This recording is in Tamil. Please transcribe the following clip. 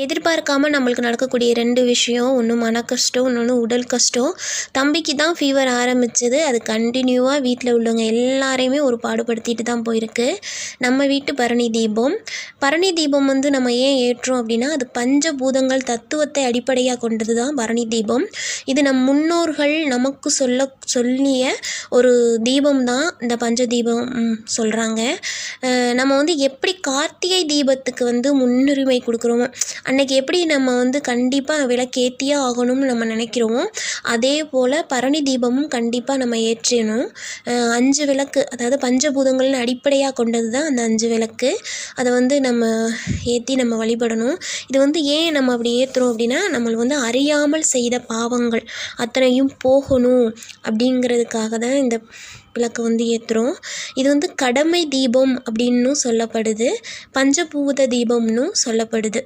எதிர்பார்க்காம நம்மளுக்கு நடக்கக்கூடிய 2 விஷயம். ஒன்று மன கஷ்டம், இன்னொன்று உடல் கஷ்டம். தம்பிக்கு தான் ஃபீவர் ஆரம்பிச்சது. அது கண்டினியூவாக வீட்டில் உள்ளவங்க எல்லாரையுமே ஒரு பாடுபடுத்திட்டு தான் போயிருக்கு. நம்ம வீட்டு பரணி தீபம். பரணி தீபம் வந்து நம்ம ஏன் ஏற்றோம் அப்படின்னா, அது பஞ்சபூதங்கள் தத்துவத்தை அடிப்படையாக கொண்டது தான் பரணி தீபம். இது நம் முன்னோர்கள் நமக்கு சொல்லிய ஒரு தீபம் தான் இந்த பஞ்ச தீபம் சொல்கிறாங்க. நம்ம வந்து எப்படி கார்த்திகை தீபத்துக்கு வந்து முன்னுரிமை கொடுக்குறோமோ, அன்றைக்கி எப்படி நம்ம வந்து கண்டிப்பாக விளக்கேற்றியே ஆகணும்னு நம்ம நினைக்கிறோமோ, அதே போல் பரணி தீபமும் கண்டிப்பாக நம்ம ஏற்றணும். 5 விளக்கு, அதாவது பஞ்சபூதங்கள்னு அடிப்படையாக கொண்டது தான் அந்த 5 விளக்கு. அதை வந்து நம்ம ஏற்றி நம்ம வழிபடணும். இது வந்து ஏன் நம்ம அப்படி ஏற்றுறோம் அப்படின்னா, நம்மளை வந்து அறியாமல் செய்த பாவங்கள் அத்தனையும் போகணும் அப்படிங்கிறதுக்காக தான் இந்த விளக்கு வந்து ஏற்றுறோம். இது வந்து கடமை தீபம் அப்படின்னும் சொல்லப்படுது, பஞ்சபூத தீபம்னும் சொல்லப்படுது.